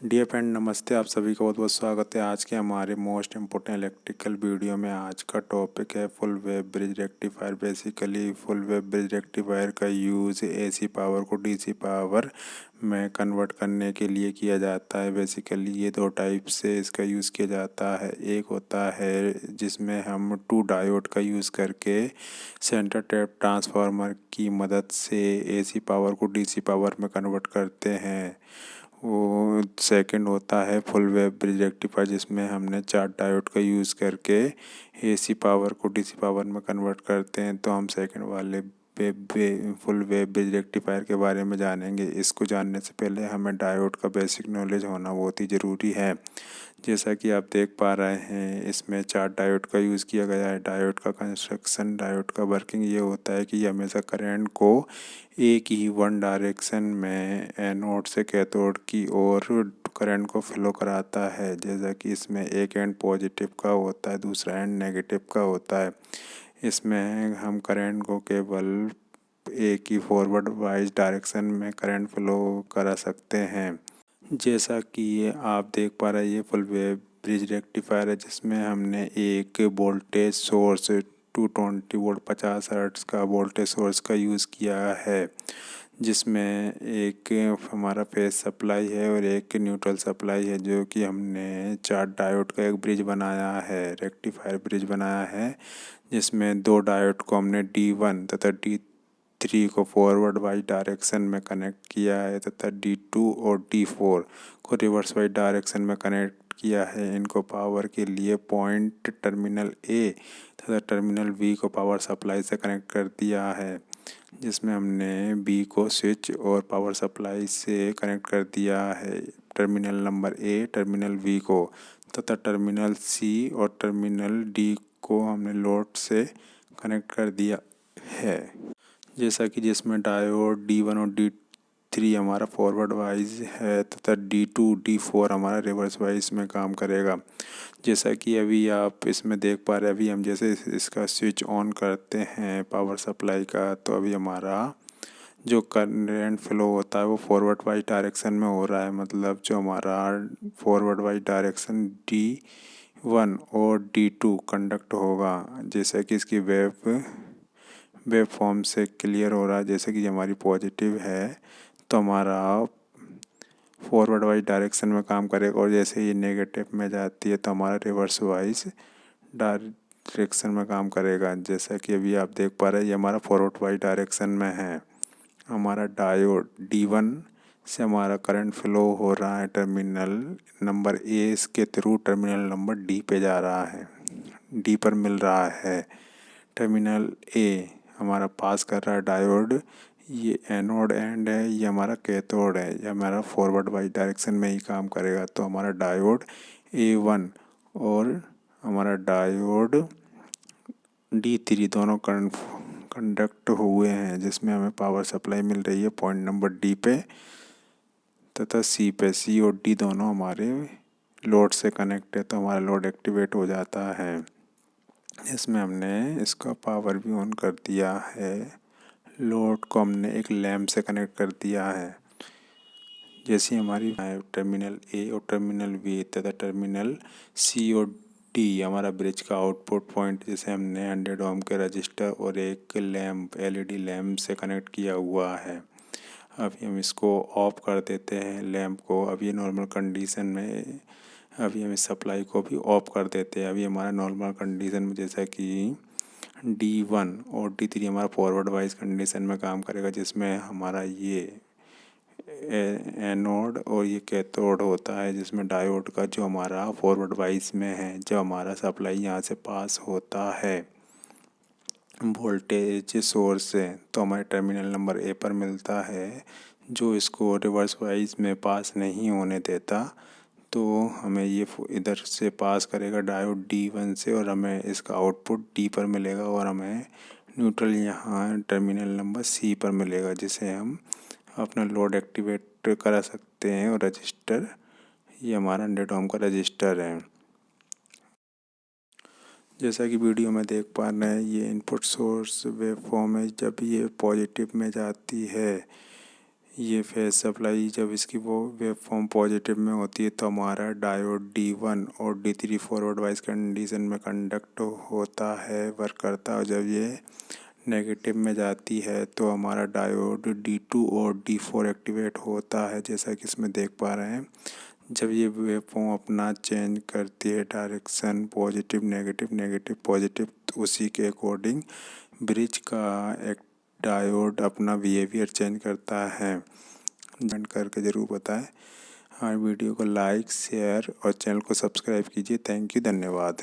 Dear friend, नमस्ते। आप सभी का बहुत बहुत स्वागत है आज के हमारे मोस्ट इम्पोर्टेंट इलेक्ट्रिकल वीडियो में। आज का टॉपिक है full wave bridge rectifier. Basically full wave bridge rectifier का यूज़ एसी पावर को डीसी पावर में कन्वर्ट करने के लिए किया जाता है। बेसिकली ये दो टाइप से इसका यूज़ किया जाता है। एक होता है जिसमें हम टू डायोड का यूज़ करके सेंटर टैप ट्रांसफार्मर की मदद से एसी पावर को डीसी पावर में कन्वर्ट करते हैं। वो सेकंड होता है फुल वेव ब्रिज रेक्टिफायर, जिसमें हमने 4 डायोड का यूज़ करके एसी पावर को डीसी पावर में कन्वर्ट करते हैं। तो हम सेकंड वाले फुल वेव ब्रिज रेक्टिफायर के बारे में जानेंगे। इसको जानने से पहले हमें डायोड का बेसिक नॉलेज होना बहुत ही ज़रूरी है। जैसा कि आप देख पा रहे हैं, इसमें 4 डायोड का यूज़ किया गया है। डायोड का कंस्ट्रक्शन, डायोड का वर्किंग ये होता है कि ये हमेशा करंट को एक ही वन डायरेक्शन में एनोड से कैथोड की ओर करंट को फ्लो कराता है। जैसा कि इसमें एक एंड पॉजिटिव का होता है, दूसरा एंड नेगेटिव का होता है। इसमें हम करंट को केवल एक ही फॉरवर्ड वाइज डायरेक्शन में करंट फ्लो करा सकते हैं। जैसा कि ये आप देख पा रहे हैं, ये फुल वेव ब्रिज रेक्टिफायर है, जिसमें हमने एक वोल्टेज सोर्स 220 वोल्ट 50 हर्ट्ज का वोल्टेज सोर्स का यूज़ किया है, जिसमें एक हमारा फेज सप्लाई है और एक न्यूट्रल सप्लाई है। जो कि हमने 4 डायोड का एक ब्रिज बनाया है, रेक्टिफायर ब्रिज बनाया है, जिसमें 2 डायोड को हमने D1 तथा D3 को फॉरवर्ड वाइज डायरेक्शन में कनेक्ट किया है तथा D2 और D4 को रिवर्स वाइज डायरेक्शन में कनेक्ट किया है। इनको पावर के लिए पॉइंट टर्मिनल A तथा टर्मिनल B को पावर सप्लाई से कनेक्ट कर दिया है, जिसमें हमने B को स्विच और पावर सप्लाई से कनेक्ट कर दिया है, terminal number A terminal B को, तथा टर्मिनल C और टर्मिनल D को हमने लोड से कनेक्ट कर दिया है। जैसा कि जिसमें डायोड D1 और D3 हमारा फॉरवर्ड वाइज है तथा D2 D4 हमारा रिवर्स वाइज में काम करेगा। जैसा कि अभी आप इसमें देख पा रहे हैं, अभी हम जैसे इसका स्विच ऑन करते हैं पावर सप्लाई का, तो अभी हमारा जो करंट फ्लो होता है वो फॉरवर्ड वाइज डायरेक्शन में हो रहा है। मतलब जो हमारा फॉरवर्ड वाइज डायरेक्शन D1 और D2 कंडक्ट होगा। जैसे कि इसकी वेव फॉर्म से क्लियर हो रहा है। जैसे कि हमारी पॉजिटिव है तो हमारा फॉरवर्ड वाइज डायरेक्शन में काम करेगा, और जैसे ये नेगेटिव में जाती है तो हमारा रिवर्स वाइज डायरेक्शन में काम करेगा। जैसा कि अभी आप देख पा रहे हैं, ये हमारा फॉरवर्ड वाइज डायरेक्शन में है। हमारा डायोड D1 से हमारा करंट फ्लो हो रहा है टर्मिनल नंबर A इसके थ्रू टर्मिनल नंबर D पे जा रहा है, D पर मिल रहा है। टर्मिनल A हमारा पास कर रहा है डायोड, ये एनोड एंड है, ये हमारा कैथोड है, ये हमारा फॉरवर्ड वाइज डायरेक्शन में ही काम करेगा। तो हमारा डायोड A1 और हमारा डायोड D3 दोनों कंडक्ट हुए हैं, जिसमें हमें पावर सप्लाई मिल रही है पॉइंट नंबर D पे तथा C पे। C और D दोनों हमारे लोड से कनेक्ट है, तो हमारा लोड एक्टिवेट हो जाता है। इसमें हमने इसका पावर भी ऑन कर दिया है। लोड को हमने एक लैंप से कनेक्ट कर दिया है। जैसे हमारी टर्मिनल A और टर्मिनल B तथा टर्मिनल C और D हमारा ब्रिज का आउटपुट पॉइंट, जैसे हमने 100 ओम के रजिस्टर और एक लैंप LED लैंप से कनेक्ट किया हुआ है। अभी हम इसको ऑफ कर देते हैं लैंप को। अभी ये नॉर्मल कंडीशन में, अभी हम इस सप्लाई को भी ऑफ कर देते हैं। अभी हमारा नॉर्मल कंडीशन में, जैसा कि D1 और D3 हमारा फॉरवर्ड वाइज कंडीशन में काम करेगा, जिसमें हमारा ये एनोड और ये कैथोड होता है, जिसमें डायोड का जो हमारा फॉरवर्ड वाइज में है, जब हमारा सप्लाई यहाँ से पास होता है वोल्टेज सोर्स से, तो हमारे टर्मिनल नंबर A पर मिलता है, जो इसको रिवर्स वाइज में पास नहीं होने देता। तो हमें ये इधर से पास करेगा डायोड D1 से, और हमें इसका आउटपुट D पर मिलेगा, और हमें न्यूट्रल यहाँ टर्मिनल नंबर C पर मिलेगा, जिसे हम अपना लोड एक्टिवेट करा सकते हैं। और रजिस्टर, ये हमारा 100 ओम का रजिस्टर है। जैसा कि वीडियो में देख पा रहे हैं, ये इनपुट सोर्स वेव फॉर्म है। जब ये पॉजिटिव में जाती है, ये फेज सप्लाई जब इसकी वो वेव फॉर्म पॉजिटिव में होती है तो हमारा डायोड D1 और D3 फॉरवर्ड वाइज कंडीशन में कंडक्ट होता है, वर्क करता है। और जब ये नेगेटिव में जाती है तो हमारा डायोड D2 और D4 एक्टिवेट होता है, जैसा कि इसमें देख पा रहे हैं। जब ये वेव फॉर्म अपना चेंज करती है direction, positive negative negative positive, तो उसी के अकॉर्डिंग ब्रिज का एक डायोड अपना बिहेवियर चेंज करता है। कमेंट करके ज़रूर बताएं। हाँ, वीडियो को लाइक शेयर और चैनल को सब्सक्राइब कीजिए। थैंक यू, धन्यवाद।